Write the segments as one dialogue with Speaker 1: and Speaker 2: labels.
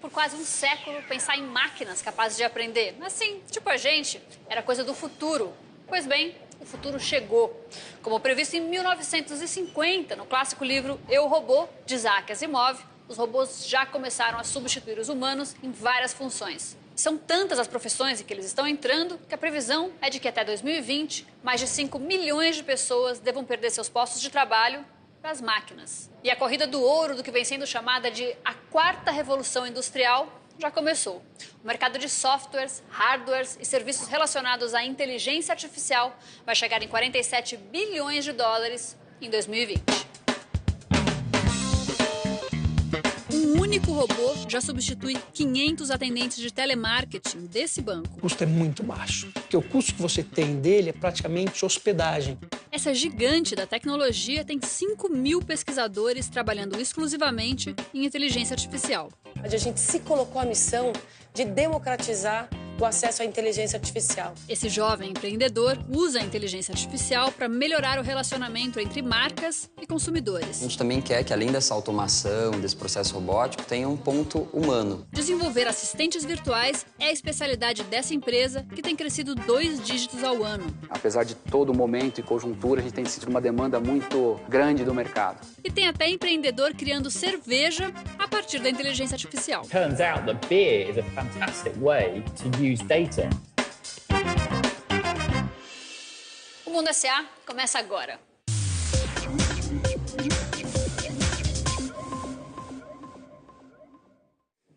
Speaker 1: por quase um século pensar em máquinas capazes de aprender. Assim, tipo a gente, era coisa do futuro. Pois bem, o futuro chegou. Como previsto em 1950, no clássico livro Eu, Robô, de Isaac Asimov, os robôs já começaram a substituir os humanos em várias funções. São tantas as profissões em que eles estão entrando que a previsão é de que até 2020, mais de 5 milhões de pessoas devam perder seus postos de trabalho para as máquinas. E a corrida do ouro do que vem sendo chamada de a quarta revolução industrial já começou. O mercado de softwares, hardwares e serviços relacionados à inteligência artificial vai chegar em 47 bilhões de dólares em 2020. Um único robô já substitui 500 atendentes de telemarketing desse banco.
Speaker 2: O custo é muito baixo, porque o custo que você tem dele é praticamente hospedagem.
Speaker 1: Essa gigante da tecnologia tem 5 mil pesquisadores trabalhando exclusivamente em inteligência artificial.
Speaker 3: A gente se colocou a missão de democratizar o acesso à inteligência artificial.
Speaker 1: Esse jovem empreendedor usa a inteligência artificial para melhorar o relacionamento entre marcas e consumidores.
Speaker 4: A gente também quer que, além dessa automação, desse processo robótico, tenha um ponto humano.
Speaker 1: Desenvolver assistentes virtuais é a especialidade dessa empresa, que tem crescido 2 dígitos ao ano.
Speaker 5: Apesar de todo momento e conjuntura, a gente tem sentido uma demanda muito grande do mercado.
Speaker 1: E tem até empreendedor criando cerveja a partir da inteligência artificial.
Speaker 6: Turns out that beer is a fantastic way to use data.
Speaker 1: O Mundo S.A. começa agora.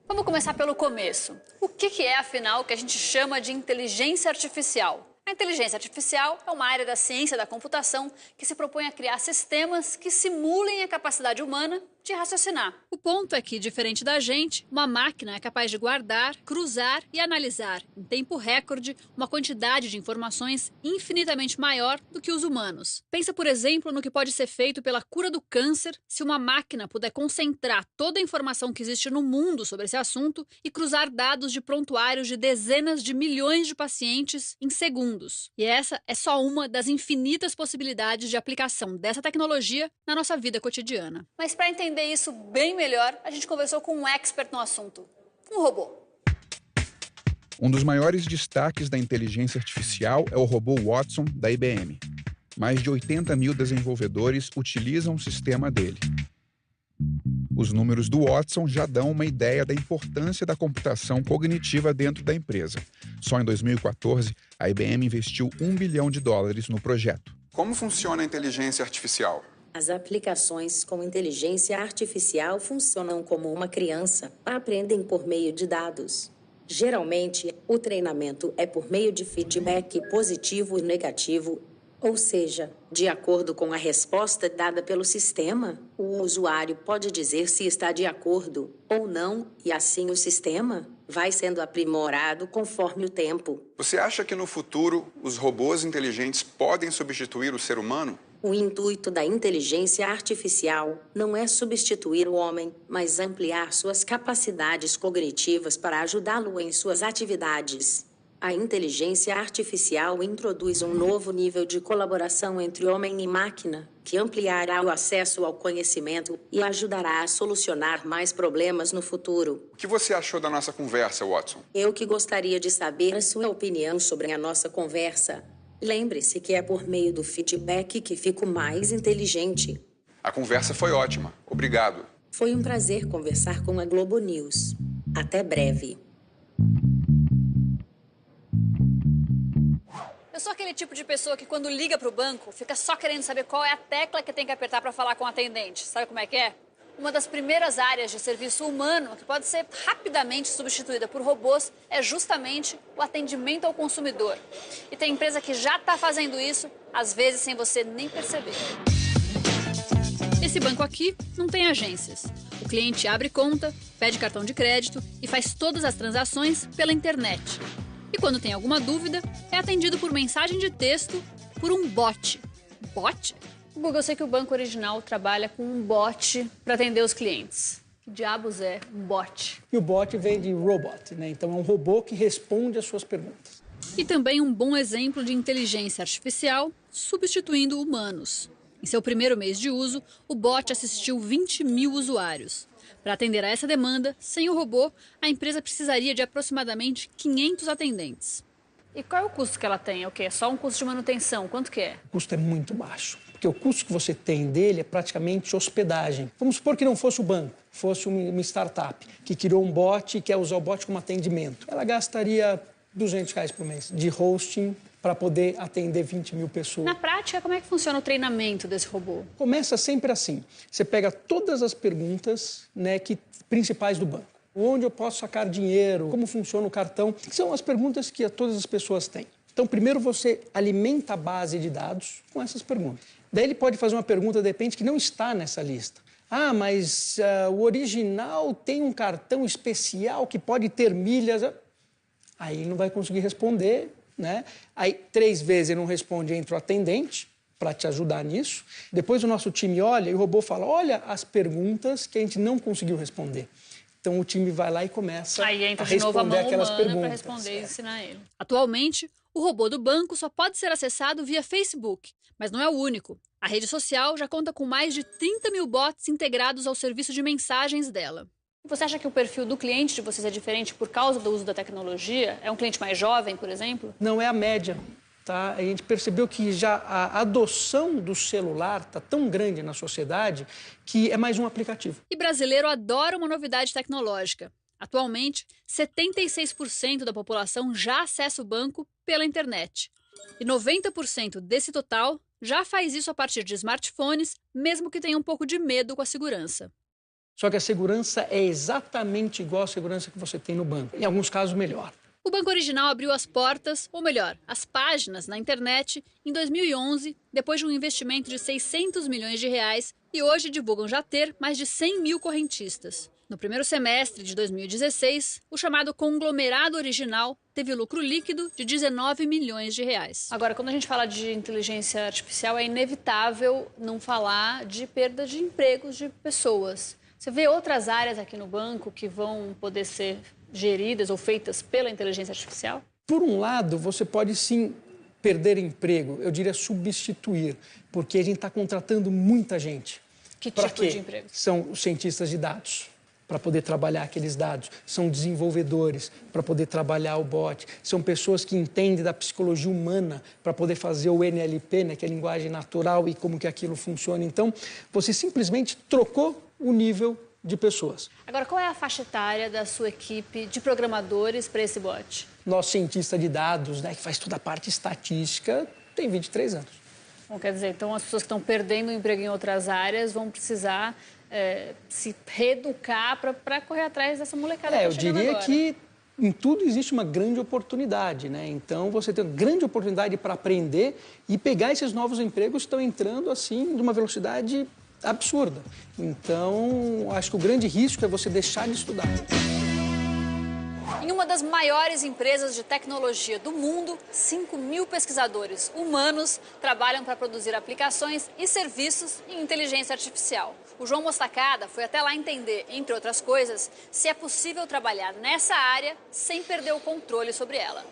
Speaker 1: Vamos começar pelo começo. O que é, afinal, o que a gente chama de inteligência artificial? A inteligência artificial é uma área da ciência da computação que se propõe a criar sistemas que simulem a capacidade humana de raciocinar. O ponto é que, diferente da gente, uma máquina é capaz de guardar, cruzar e analisar, em tempo recorde, uma quantidade de informações infinitamente maior do que os humanos. Pensa, por exemplo, no que pode ser feito pela cura do câncer se uma máquina puder concentrar toda a informação que existe no mundo sobre esse assunto e cruzar dados de prontuários de dezenas de milhões de pacientes em segundos. E essa é só uma das infinitas possibilidades de aplicação dessa tecnologia na nossa vida cotidiana. Mas para entender isso bem melhor, a gente conversou com um expert no assunto, um robô.
Speaker 7: Um dos maiores destaques da inteligência artificial é o robô Watson, da IBM. Mais de 80 mil desenvolvedores utilizam o sistema dele. Os números do Watson já dão uma ideia da importância da computação cognitiva dentro da empresa. Só em 2014, a IBM investiu $1 bilhão no projeto.
Speaker 8: Como funciona a inteligência artificial?
Speaker 9: As aplicações com inteligência artificial funcionam como uma criança, aprendem por meio de dados. Geralmente, o treinamento é por meio de feedback positivo e negativo, ou seja, de acordo com a resposta dada pelo sistema, o usuário pode dizer se está de acordo ou não, e assim o sistema vai sendo aprimorado conforme o tempo.
Speaker 8: Você acha que no futuro os robôs inteligentes podem substituir o ser humano?
Speaker 9: O intuito da inteligência artificial não é substituir o homem, mas ampliar suas capacidades cognitivas para ajudá-lo em suas atividades. A inteligência artificial introduz um novo nível de colaboração entre homem e máquina, que ampliará o acesso ao conhecimento e ajudará a solucionar mais problemas no futuro.
Speaker 8: O que você achou da nossa conversa, Watson?
Speaker 9: Eu que gostaria de saber a sua opinião sobre a nossa conversa. Lembre-se que é por meio do feedback que fico mais inteligente.
Speaker 8: A conversa foi ótima. Obrigado.
Speaker 9: Foi um prazer conversar com a Globo News. Até breve.
Speaker 1: Eu sou aquele tipo de pessoa que, quando liga para o banco, fica só querendo saber qual é a tecla que tem que apertar para falar com o atendente. Sabe como é que é? Uma das primeiras áreas de serviço humano que pode ser rapidamente substituída por robôs é justamente o atendimento ao consumidor. E tem empresa que já está fazendo isso, às vezes sem você nem perceber. Esse banco aqui não tem agências. O cliente abre conta, pede cartão de crédito e faz todas as transações pela internet. E quando tem alguma dúvida, é atendido por mensagem de texto por um bot. Bot? Google, eu sei que o banco original trabalha com um bot para atender os clientes. Que diabos é um bot?
Speaker 2: E o bot vem de robot, né? Então é um robô que responde às suas perguntas.
Speaker 1: E também um bom exemplo de inteligência artificial substituindo humanos. Em seu primeiro mês de uso, o bot assistiu 20 mil usuários. Para atender a essa demanda, sem o robô, a empresa precisaria de aproximadamente 500 atendentes. E qual é o custo que ela tem? É o quê? É só um custo de manutenção? Quanto que é?
Speaker 2: O custo é muito baixo, porque o custo que você tem dele é praticamente hospedagem. Vamos supor que não fosse o banco, fosse uma startup que criou um bot e quer usar o bot como atendimento. Ela gastaria R$200 por mês de hosting para poder atender 20 mil pessoas.
Speaker 1: Na prática, como é que funciona o treinamento desse robô?
Speaker 2: Começa sempre assim. Você pega todas as perguntas, né, principais do banco. Onde eu posso sacar dinheiro? Como funciona o cartão? São as perguntas que todas as pessoas têm. Então, primeiro você alimenta a base de dados com essas perguntas. Daí ele pode fazer uma pergunta, de repente, que não está nessa lista. Ah, mas o original tem um cartão especial que pode ter milhas. Aí ele não vai conseguir responder, né? Aí 3 vezes ele não responde, entra o atendente para te ajudar nisso. Depois o nosso time olha e o robô fala, olha as perguntas que a gente não conseguiu responder. Então o time vai lá e começa a responder aquelas perguntas.
Speaker 1: Para responder e ensinar ele. Atualmente, o robô do banco só pode ser acessado via Facebook, mas não é o único. A rede social já conta com mais de 30 mil bots integrados ao serviço de mensagens dela. Você acha que o perfil do cliente de vocês é diferente por causa do uso da tecnologia? É um cliente mais jovem, por exemplo?
Speaker 2: Não, é a média. Tá? A gente percebeu que já a adoção do celular está tão grande na sociedade que é mais um aplicativo.
Speaker 1: E brasileiro adora uma novidade tecnológica. Atualmente, 76% da população já acessa o banco pela internet. E 90% desse total já faz isso a partir de smartphones, mesmo que tenha um pouco de medo com a segurança.
Speaker 2: Só que a segurança é exatamente igual à segurança que você tem no banco. Em alguns casos, melhor.
Speaker 1: O Banco Original abriu as portas, ou melhor, as páginas na internet em 2011, depois de um investimento de 600 milhões de reais, e hoje divulgam já ter mais de 100 mil correntistas. No primeiro semestre de 2016, o chamado conglomerado Original teve lucro líquido de 19 milhões de reais. Agora, quando a gente fala de inteligência artificial, é inevitável não falar de perda de empregos de pessoas. Você vê outras áreas aqui no banco que vão poder ser geridas ou feitas pela inteligência artificial?
Speaker 2: Por um lado, você pode sim perder emprego, eu diria substituir, porque a gente está contratando muita gente.
Speaker 1: Que tipo de emprego?
Speaker 2: São os cientistas de dados, para poder trabalhar aqueles dados. São desenvolvedores, para poder trabalhar o bot. São pessoas que entendem da psicologia humana, para poder fazer o NLP, né, que é a linguagem natural e como que aquilo funciona. Então, você simplesmente trocou o nível de pessoas.
Speaker 1: Agora, qual é a faixa etária da sua equipe de programadores para esse bot?
Speaker 2: Nosso cientista de dados, né, que faz toda a parte estatística, tem 23 anos.
Speaker 1: Bom, quer dizer, então as pessoas que estão perdendo o emprego em outras áreas vão precisar se reeducar para correr atrás dessa molecada que está chegando agora.
Speaker 2: Eu diria que em tudo existe uma grande oportunidade, né? Então, você tem uma grande oportunidade para aprender e pegar esses novos empregos que estão entrando, assim, de uma velocidade absurda. Então, acho que o grande risco é você deixar de estudar.
Speaker 1: Em uma das maiores empresas de tecnologia do mundo, 5 mil pesquisadores humanos trabalham para produzir aplicações e serviços em inteligência artificial. O João Mostacada foi até lá entender, entre outras coisas, se é possível trabalhar nessa área sem perder o controle sobre ela.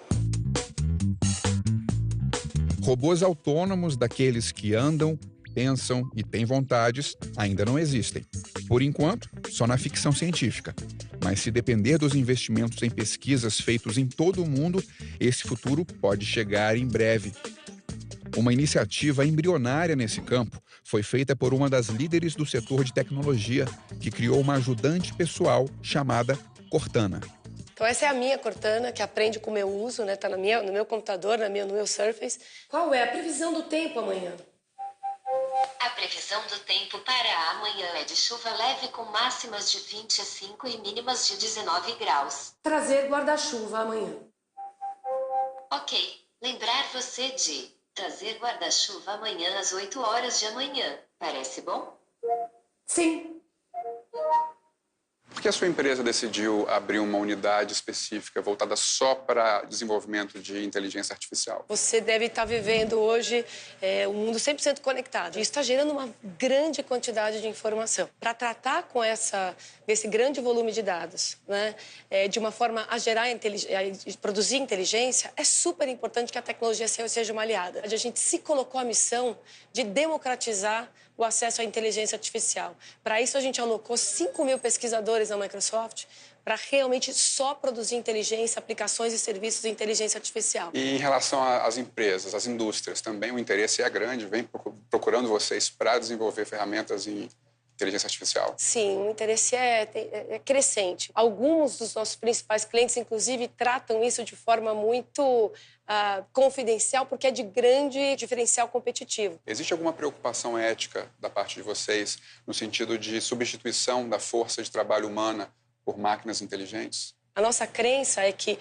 Speaker 7: Robôs autônomos, daqueles que andam, pensam e têm vontades, ainda não existem. Por enquanto, só na ficção científica. Mas se depender dos investimentos em pesquisas feitos em todo o mundo, esse futuro pode chegar em breve. Uma iniciativa embrionária nesse campo foi feita por uma das líderes do setor de tecnologia, que criou uma ajudante pessoal chamada Cortana.
Speaker 3: Então essa é a minha Cortana, que aprende com o meu uso, né? Tá no meu computador, no meu Surface. Qual é a previsão do tempo amanhã?
Speaker 10: A previsão do tempo para amanhã é de chuva leve com máximas de 25 e mínimas de 19 graus.
Speaker 3: Trazer guarda-chuva amanhã.
Speaker 10: Ok, lembrar você de trazer guarda-chuva amanhã às 8 horas de amanhã. Parece bom?
Speaker 3: Sim.
Speaker 8: Por que a sua empresa decidiu abrir uma unidade específica voltada só para desenvolvimento de inteligência artificial?
Speaker 3: Você deve estar vivendo hoje um mundo 100% conectado. Isso está gerando uma grande quantidade de informação. Para tratar com esse grande volume de dados, né, de uma forma a gerar produzir inteligência, é super importante que a tecnologia seja uma aliada. A gente se colocou a missão de democratizar o acesso à inteligência artificial. Para isso, a gente alocou 5.000 pesquisadores na Microsoft para realmente só produzir inteligência, aplicações e serviços de inteligência artificial.
Speaker 8: E em relação às empresas, às indústrias, também o interesse é grande, vem procurando vocês para desenvolver ferramentas em inteligência artificial?
Speaker 3: Sim, o interesse é crescente. Alguns dos nossos principais clientes, inclusive, tratam isso de forma muito confidencial, porque é de grande diferencial competitivo.
Speaker 8: Existe alguma preocupação ética da parte de vocês no sentido de substituição da força de trabalho humana por máquinas inteligentes?
Speaker 3: A nossa crença é que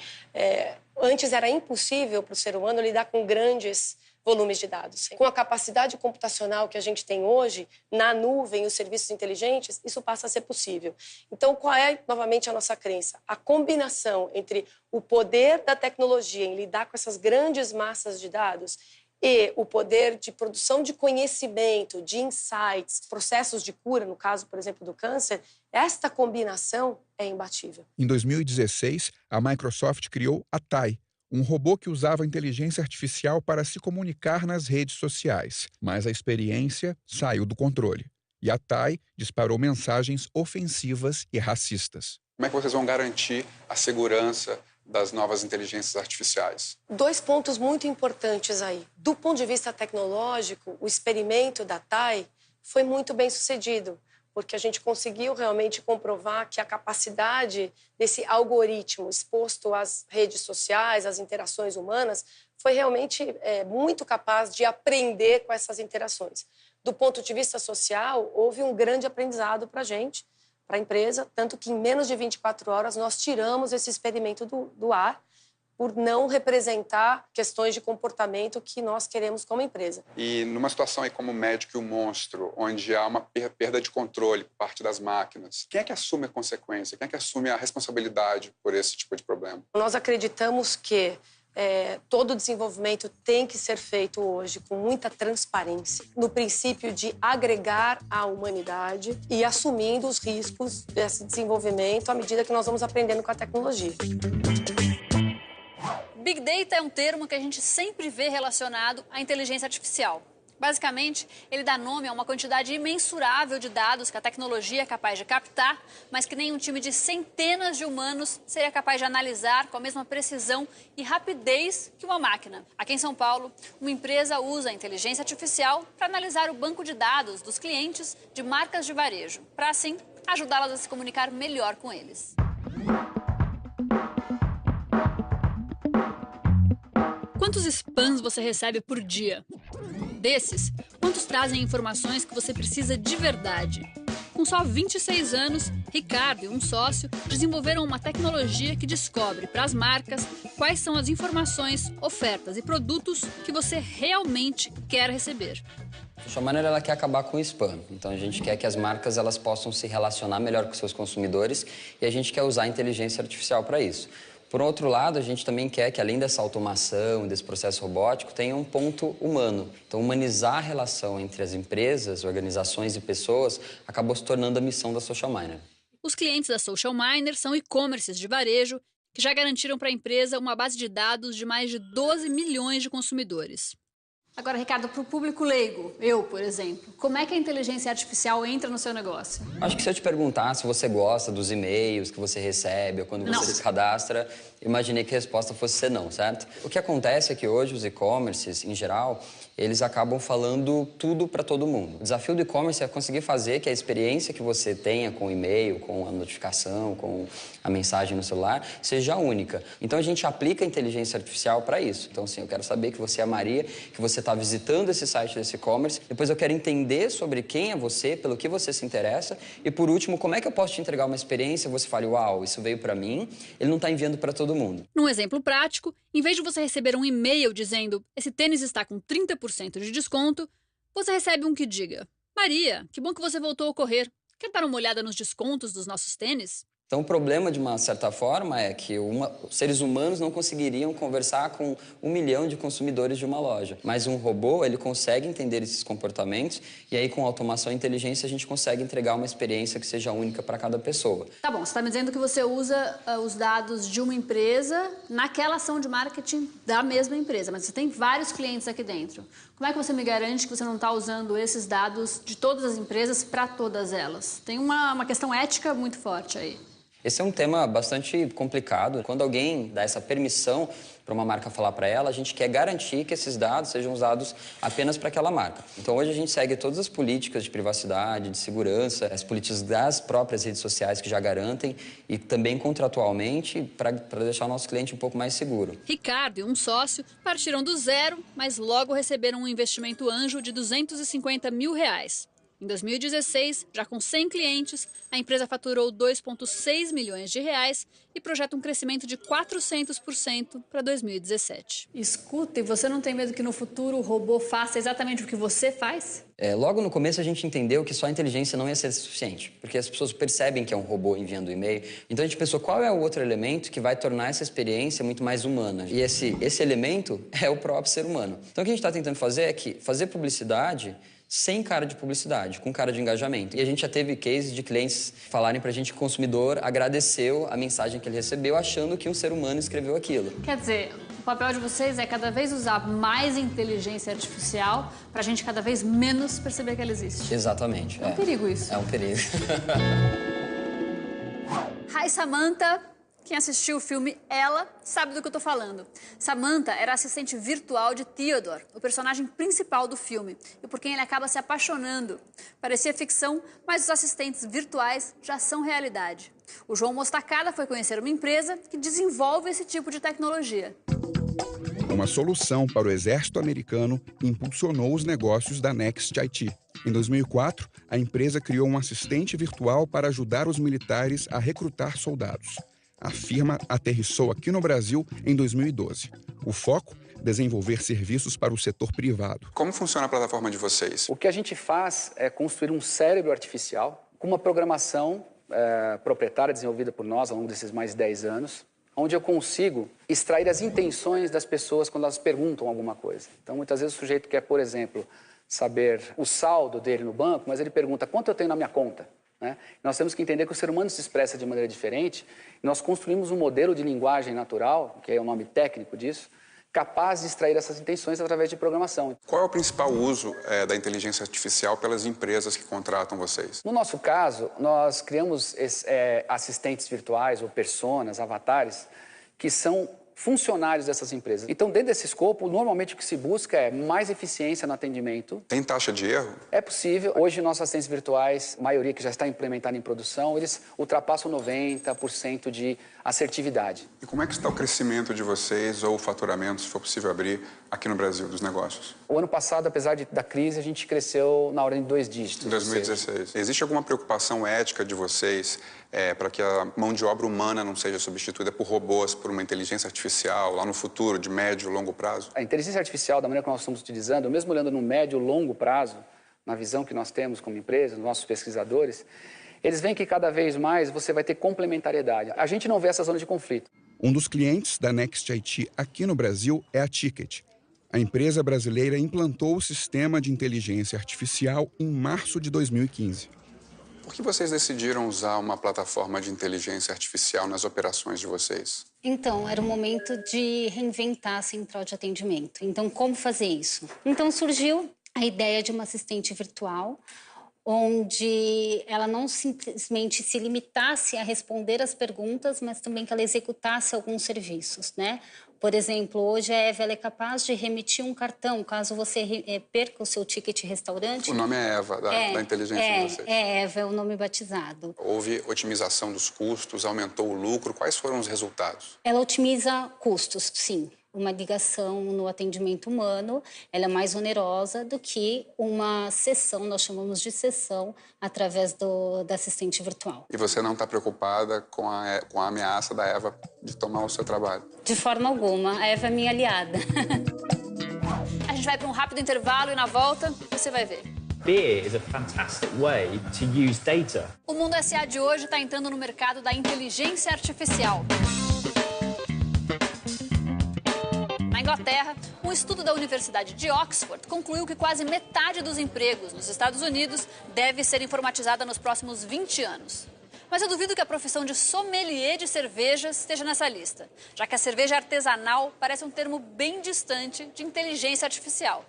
Speaker 3: antes era impossível para o ser humano lidar com grandes volumes de dados. Com a capacidade computacional que a gente tem hoje, na nuvem, os serviços inteligentes, isso passa a ser possível. Então, qual é, novamente, a nossa crença? A combinação entre o poder da tecnologia em lidar com essas grandes massas de dados e o poder de produção de conhecimento, de insights, processos de cura, no caso, por exemplo, do câncer, esta combinação é imbatível.
Speaker 7: Em 2016, a Microsoft criou a TAI, um robô que usava inteligência artificial para se comunicar nas redes sociais. Mas a experiência saiu do controle. E a TAI disparou mensagens ofensivas e racistas.
Speaker 8: Como é que vocês vão garantir a segurança das novas inteligências artificiais?
Speaker 3: 2 pontos muito importantes aí. Do ponto de vista tecnológico, o experimento da TAI foi muito bem sucedido, porque a gente conseguiu realmente comprovar que a capacidade desse algoritmo exposto às redes sociais, às interações humanas, foi realmente muito capaz de aprender com essas interações. Do ponto de vista social, houve um grande aprendizado para a gente, para a empresa, tanto que em menos de 24 horas nós tiramos esse experimento do ar, por não representar questões de comportamento que nós queremos como empresa.
Speaker 8: E numa situação aí como o médico e o monstro, onde há uma perda de controle por parte das máquinas, quem é que assume a consequência? Quem é que assume a responsabilidade por esse tipo de problema?
Speaker 3: Nós acreditamos que todo desenvolvimento tem que ser feito hoje com muita transparência, no princípio de agregar a humanidade e assumindo os riscos desse desenvolvimento à medida que nós vamos aprendendo com a tecnologia.
Speaker 1: Big Data é um termo que a gente sempre vê relacionado à inteligência artificial. Basicamente, ele dá nome a uma quantidade imensurável de dados que a tecnologia é capaz de captar, mas que nem um time de centenas de humanos seria capaz de analisar com a mesma precisão e rapidez que uma máquina. Aqui em São Paulo, uma empresa usa a inteligência artificial para analisar o banco de dados dos clientes de marcas de varejo, para assim ajudá-las a se comunicar melhor com eles. Quantos spams você recebe por dia? Desses, quantos trazem informações que você precisa de verdade? Com só 26 anos, Ricardo e um sócio desenvolveram uma tecnologia que descobre para as marcas quais são as informações, ofertas e produtos que você realmente quer receber.
Speaker 4: A Social Miner, ela quer acabar com o spam. Então a gente quer que as marcas elas possam se relacionar melhor com seus consumidores e a gente quer usar a inteligência artificial para isso. Por outro lado, a gente também quer que, além dessa automação, desse processo robótico, tenha um ponto humano. Então, humanizar a relação entre as empresas, organizações e pessoas acabou se tornando a missão da Social Miner.
Speaker 1: Os clientes da Social Miner são e-commerces de varejo que já garantiram para a empresa uma base de dados de mais de 12 milhões de consumidores. Agora, Ricardo, para o público leigo, eu, por exemplo, como é que a inteligência artificial entra no seu negócio?
Speaker 4: Acho que se eu te perguntar se você gosta dos e-mails que você recebe ou quando você se cadastra, imaginei que a resposta fosse ser não, certo? O que acontece é que hoje os e-commerces, em geral, eles acabam falando tudo para todo mundo. O desafio do e-commerce é conseguir fazer que a experiência que você tenha com o e-mail, com a notificação, com a mensagem no celular, seja única. Então, a gente aplica a inteligência artificial para isso. Então, assim, eu quero saber que você é a Maria, que você está visitando esse site desse e-commerce. Depois, eu quero entender sobre quem é você, pelo que você se interessa. E, por último, como é que eu posso te entregar uma experiência? Você fala, uau, isso veio para mim, ele não está enviando para todo mundo.
Speaker 1: Num exemplo prático, em vez de você receber um e-mail dizendo esse tênis está com 30% de desconto, você recebe um que diga: Maria, que bom que você voltou a correr. Quer dar uma olhada nos descontos dos nossos tênis?
Speaker 4: Então, o problema, de uma certa forma, é que os seres humanos não conseguiriam conversar com 1 milhão de consumidores de uma loja. Mas um robô, ele consegue entender esses comportamentos e aí, com automação e inteligência, a gente consegue entregar uma experiência que seja única para cada pessoa.
Speaker 1: Tá bom, você está me dizendo que você usa os dados de uma empresa naquela ação de marketing da mesma empresa, mas você tem vários clientes aqui dentro. Como é que você me garante que você não está usando esses dados de todas as empresas para todas elas? Tem uma questão ética muito forte aí.
Speaker 4: Esse é um tema bastante complicado. Quando alguém dá essa permissão para uma marca falar para ela, a gente quer garantir que esses dados sejam usados apenas para aquela marca. Então, hoje a gente segue todas as políticas de privacidade, de segurança, as políticas das próprias redes sociais que já garantem e também contratualmente para deixar o nosso cliente um pouco mais seguro.
Speaker 1: Ricardo e um sócio partiram do zero, mas logo receberam um investimento anjo de R$250 mil. Em 2016, já com 100 clientes, a empresa faturou 2,6 milhões de reais e projeta um crescimento de 400% para 2017. Escuta, e você não tem medo que no futuro o robô faça exatamente o que você faz?
Speaker 4: Logo no começo a gente entendeu que só a inteligência não ia ser suficiente, porque as pessoas percebem que é um robô enviando e-mail. Então a gente pensou qual é o outro elemento que vai tornar essa experiência muito mais humana. E esse elemento é o próprio ser humano. Então o que a gente está tentando fazer é fazer publicidade sem cara de publicidade, com cara de engajamento. E a gente já teve cases de clientes falarem pra gente que o consumidor agradeceu a mensagem que ele recebeu achando que um ser humano escreveu aquilo.
Speaker 1: Quer dizer, o papel de vocês é cada vez usar mais inteligência artificial pra gente cada vez menos perceber que ela existe.
Speaker 4: Exatamente.
Speaker 1: É um perigo isso.
Speaker 4: É um perigo.
Speaker 1: Hi, Samantha. Quem assistiu o filme Ela sabe do que eu tô falando. Samantha era a assistente virtual de Theodore, o personagem principal do filme, e por quem ele acaba se apaixonando. Parecia ficção, mas os assistentes virtuais já são realidade. O João Mostacada foi conhecer uma empresa que desenvolve esse tipo de tecnologia.
Speaker 7: Uma solução para o exército americano impulsionou os negócios da Next IT. Em 2004, a empresa criou um assistente virtual para ajudar os militares a recrutar soldados. A firma aterrissou aqui no Brasil em 2012. O foco? Desenvolver serviços para o setor privado.
Speaker 8: Como funciona a plataforma de vocês?
Speaker 5: O que a gente faz é construir um cérebro artificial com uma programação proprietária desenvolvida por nós ao longo desses mais de 10 anos, onde eu consigo extrair as intenções das pessoas quando elas perguntam alguma coisa. Então, muitas vezes o sujeito quer, por exemplo, saber o saldo dele no banco, mas ele pergunta quanto eu tenho na minha conta. Né? Nós temos que entender que o ser humano se expressa de maneira diferente e nós construímos um modelo de linguagem natural, que é o nome técnico disso, capaz de extrair essas intenções através de programação.
Speaker 8: Qual é o principal uso da inteligência artificial pelas empresas que contratam vocês?
Speaker 5: No nosso caso, nós criamos assistentes virtuais ou personas, avatares, que são funcionários dessas empresas. Então, dentro desse escopo, normalmente o que se busca é mais eficiência no atendimento.
Speaker 8: Tem taxa de erro?
Speaker 5: É possível. Hoje, nossos assistentes virtuais, a maioria que já está implementada em produção, eles ultrapassam 90% de assertividade.
Speaker 8: E como é que está o crescimento de vocês ou o faturamento, se for possível abrir, aqui no Brasil, dos negócios?
Speaker 5: O ano passado, apesar da crise, a gente cresceu na ordem de 2 dígitos.
Speaker 8: Em 2016. Existe alguma preocupação ética de vocês para que a mão de obra humana não seja substituída por robôs, por uma inteligência artificial, lá no futuro, de médio e longo prazo?
Speaker 5: A inteligência artificial, da maneira que nós estamos utilizando, mesmo olhando no médio e longo prazo, na visão que nós temos como empresa, nossos pesquisadores, eles veem que cada vez mais você vai ter complementariedade. A gente não vê essa zona de conflito.
Speaker 7: Um dos clientes da Next IT aqui no Brasil é a Ticket. A empresa brasileira implantou o sistema de inteligência artificial em março de 2015.
Speaker 8: Por que vocês decidiram usar uma plataforma de inteligência artificial nas operações de vocês?
Speaker 11: Então, era o momento de reinventar a central de atendimento. Então, como fazer isso? Então, surgiu a ideia de uma assistente virtual, onde ela não simplesmente se limitasse a responder as perguntas, mas também que ela executasse alguns serviços, né? Por exemplo, hoje a Eva é capaz de remitir um cartão, caso você perca o seu ticket restaurante.
Speaker 8: O nome é Eva, da inteligência de vocês.
Speaker 11: Eva, é o nome batizado.
Speaker 8: Houve otimização dos custos, aumentou o lucro. Quais foram os resultados?
Speaker 11: Ela otimiza custos, sim. Uma ligação no atendimento humano, ela é mais onerosa do que uma sessão, nós chamamos de sessão, através da assistente virtual.
Speaker 8: E você não está preocupada com a ameaça da Eva de tomar o seu trabalho?
Speaker 11: De forma alguma. A Eva é minha aliada.
Speaker 1: A gente vai para um rápido intervalo e na volta você vai ver.
Speaker 6: Beer is a fantastic way to use data.
Speaker 1: O Mundo SA de hoje está entrando no mercado da inteligência artificial. Na Inglaterra, um estudo da Universidade de Oxford concluiu que quase metade dos empregos nos Estados Unidos deve ser informatizada nos próximos 20 anos. Mas eu duvido que a profissão de sommelier de cervejas esteja nessa lista, já que a cerveja artesanal parece um termo bem distante de inteligência artificial.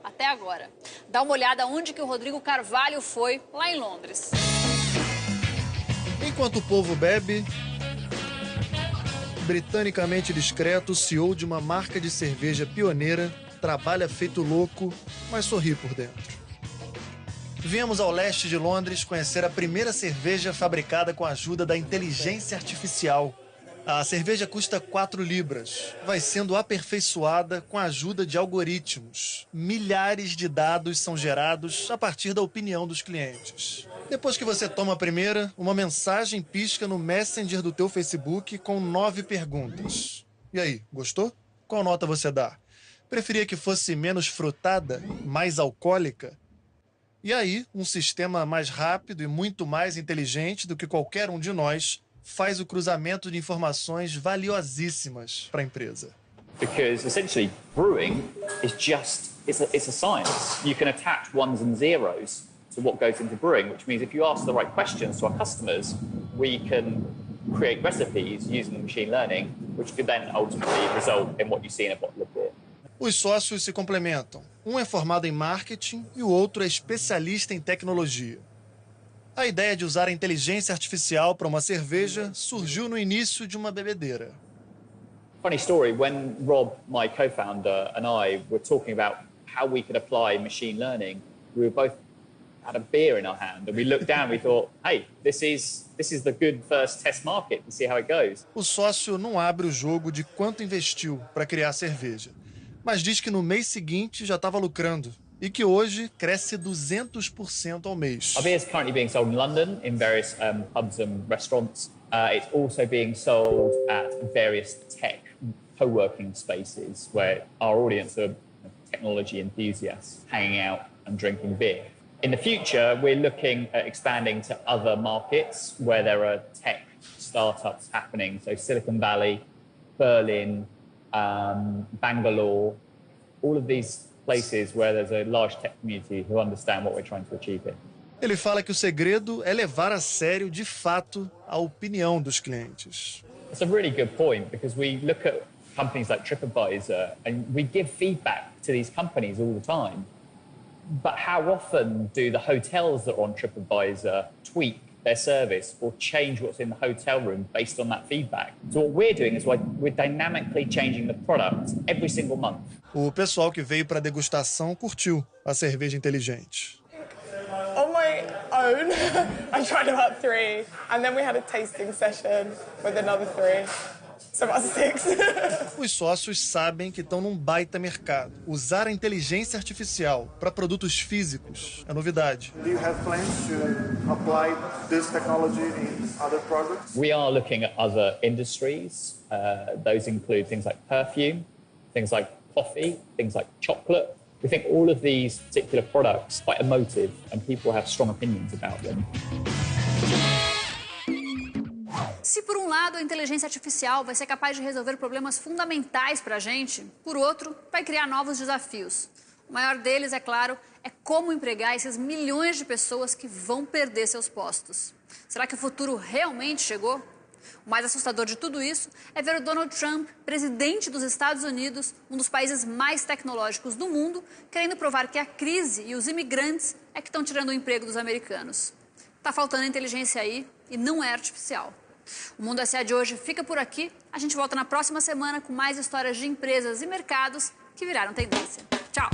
Speaker 1: Até agora. Dá uma olhada onde que o Rodrigo Carvalho foi, lá em Londres.
Speaker 12: Enquanto o povo bebe, britanicamente discreto, o CEO de uma marca de cerveja pioneira trabalha feito louco, mas sorri por dentro. Viemos ao leste de Londres conhecer a primeira cerveja fabricada com a ajuda da inteligência artificial. A cerveja custa 4 libras. Vai sendo aperfeiçoada com a ajuda de algoritmos. Milhares de dados são gerados a partir da opinião dos clientes. Depois que você toma a primeira, uma mensagem pisca no Messenger do teu Facebook com 9 perguntas. E aí, gostou? Qual nota você dá? Preferia que fosse menos frutada, mais alcoólica? E aí, um sistema mais rápido e muito mais inteligente do que qualquer um de nós faz o cruzamento de informações valiosíssimas para a empresa.
Speaker 6: Because essentially brewing is just, it's a science. You can attach ones and zeros to what goes into brewing, which means if you ask the right questions to our customers, we can create recipes using the machine learning, which could then ultimately result in what you see in a bottle of beer.
Speaker 12: Os sócios se complementam. Um é formado em marketing e o outro é especialista em tecnologia. A ideia de usar a inteligência artificial para uma cerveja surgiu no início de uma bebedeira.
Speaker 6: Funny story, when Rob, my co-founder, and I were talking about how we could apply machine learning, we were both had a beer in our hand and we looked down and we thought, hey, this is the good first test market to see how it goes.
Speaker 12: O sócio não abre o jogo de quanto investiu para criar a cerveja, mas diz que no mês seguinte já estava lucrando e que hoje cresce 200% ao mês.
Speaker 6: Our beer is currently being sold in London in various pubs and restaurants. It's also being sold at various tech co-working spaces where our audience are technology enthusiasts hanging out and drinking beer. In the future, we're looking at expanding to other markets where there are tech startups happening. So Silicon Valley, Berlin, Bangalore, all of these places where there's a large tech community who understand what we're trying to achieve here.
Speaker 12: Ele fala que o segredo é levar a sério, de fato, a opinião dos clientes.
Speaker 6: It's a really good point because we look at companies like TripAdvisor and we give feedback to these companies all the time. But how often do the hotels that are on TripAdvisor tweak their service or change what's in the hotel room based on that feedback? So what we're doing is we're dynamically changing the product every single month.
Speaker 12: O pessoal que veio para a degustação curtiu a cerveja inteligente.
Speaker 13: On my own, I tried about 3, and then we had a tasting session with another 3. So about 6.
Speaker 12: Os sócios sabem que estão num baita mercado. Usar a inteligência artificial para produtos físicos é novidade.
Speaker 14: Do you have plans to apply this technology in other products?
Speaker 6: We are looking at other industries. Those include things like perfume, things like coffee, things like chocolate. We think all of these particular products are quite emotive and people have strong opinions about them.
Speaker 1: Se por um lado a inteligência artificial vai ser capaz de resolver problemas fundamentais para a gente, por outro, vai criar novos desafios. O maior deles, é claro, é como empregar esses milhões de pessoas que vão perder seus postos. Será que o futuro realmente chegou? O mais assustador de tudo isso é ver o Donald Trump, presidente dos Estados Unidos, um dos países mais tecnológicos do mundo, querendo provar que a crise e os imigrantes é que estão tirando o emprego dos americanos. Tá faltando inteligência aí e não é artificial. O Mundo SA de hoje fica por aqui. A gente volta na próxima semana com mais histórias de empresas e mercados que viraram tendência. Tchau!